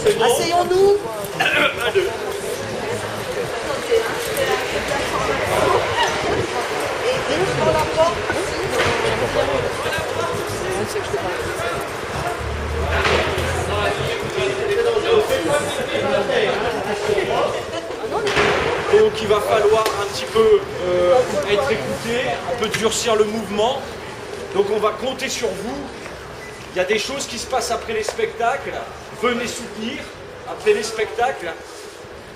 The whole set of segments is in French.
C'est bon. Asseyons-nous. 1, 2. Donc il va falloir un petit peu être écouté, un peu durcir le mouvement. Donc on va compter sur vous. Il y a des choses qui se passent après les spectacles. Venez soutenir après les spectacles.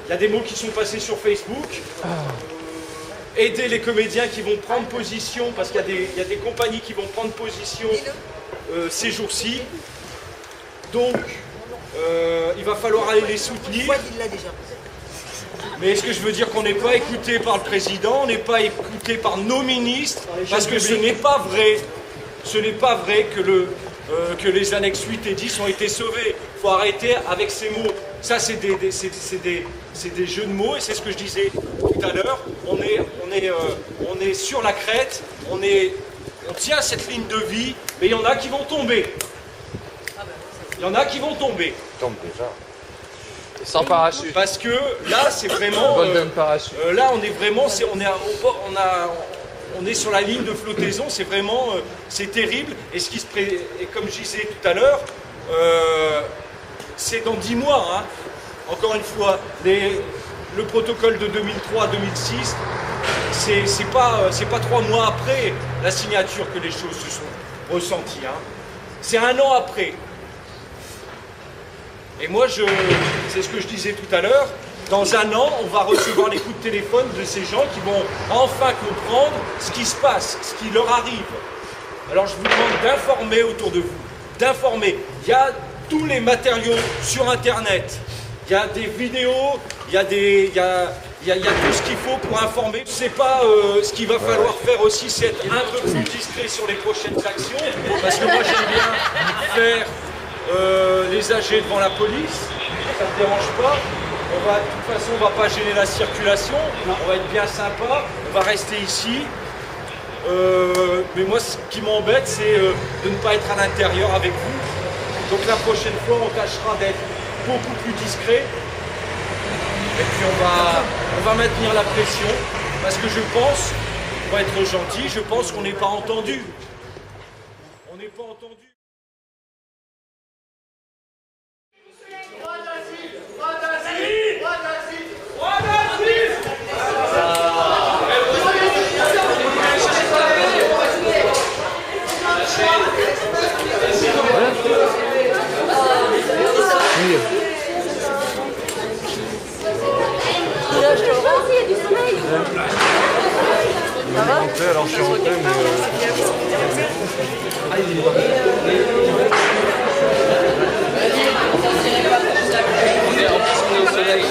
Il y a des mots qui sont passés sur Facebook. Aidez les comédiens qui vont prendre position, parce qu'il y a des compagnies qui vont prendre position ces jours-ci. Donc, il va falloir aller les soutenir. Mais est-ce que je veux dire qu'on n'est pas écouté par le président, on n'est pas écouté par nos ministres, parce que ce n'est pas vrai. Ce n'est pas vrai que les annexes 8 et 10 ont été sauvées. Il faut arrêter avec ces mots. Ça, c'est des jeux de mots, et c'est ce que je disais tout à l'heure. On est sur la crête, on tient cette ligne de vie, mais il y en a qui vont tomber. Il y en a qui vont tomber. Ils tombent déjà. Sans parachute. Parce que là, c'est vraiment... Golden parachute. Là, on est vraiment... On est sur la ligne de flottaison, c'est vraiment... c'est terrible. Et, et comme je disais tout à l'heure, c'est dans 10 mois. Hein. Encore une fois, le protocole de 2003 à 2006, c'est pas 3 mois après la signature que les choses se sont ressenties. Hein. C'est 1 an après. Et moi, c'est ce que je disais tout à l'heure, dans 1 an, on va recevoir les coups de téléphone de ces gens qui vont enfin comprendre ce qui se passe, ce qui leur arrive. Alors je vous demande d'informer autour de vous, d'informer. Il y a tous les matériaux sur Internet, il y a des vidéos, il y a tout ce qu'il faut pour informer. Je ne sais pas ce qu'il va falloir faire aussi, c'est être un peu plus discret sur les prochaines actions, parce que moi j'aime bien faire les AG devant la police, ça ne me dérange pas. De toute façon, on ne va pas gêner la circulation, on va être bien sympa, on va rester ici. Mais moi, ce qui m'embête, c'est de ne pas être à l'intérieur avec vous. Donc la prochaine fois, on tâchera d'être beaucoup plus discret. Et puis on va maintenir la pression, parce que je pense, pour être gentil, je pense qu'on n'est pas entendu. On n'est pas entendu. Alors je suis rentré, mais... On est au soleil.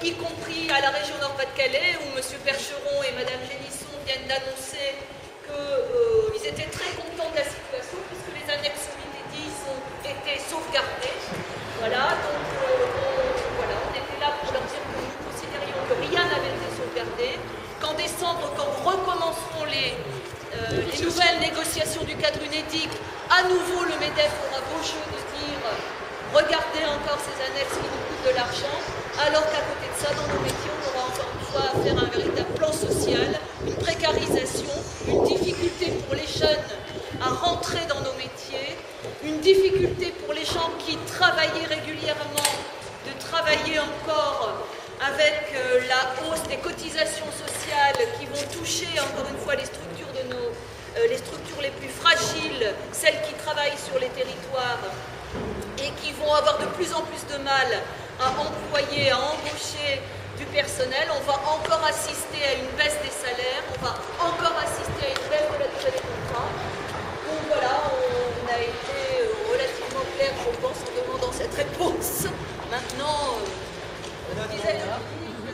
y compris à la région Nord-Pas-de-Calais, où M. Percheron et Mme Génisson viennent d'annoncer qu'ils étaient très contents de la situation, puisque les annexes 8 et 10 ont été sauvegardées. Voilà, donc voilà, on était là pour leur dire que nous considérions que rien n'avait été sauvegardé, qu'en décembre, quand recommenceront les nouvelles négociations du cadre UNEDIC, à nouveau le MEDEF aura beau jeu de dire regardez encore ces annexes qui nous coûtent de l'argent, alors qu'à côté de ça, dans nos métiers, on aura encore une fois à faire un véritable plan social, une précarisation, une difficulté pour les jeunes à rentrer dans nos métiers, une difficulté pour les gens qui travaillaient régulièrement de travailler encore avec la hausse des cotisations sociales qui vont toucher encore une fois les structures les structures les plus fragiles, celles qui travaillent sur les territoires et qui vont avoir de plus en plus de mal à employer, à embaucher du personnel. On va encore assister à une baisse des salaires, on va encore assister à une baisse de la durée des contrats. Donc voilà, on a été relativement clair, je pense, en demandant cette réponse. Maintenant, dizaines de minutes.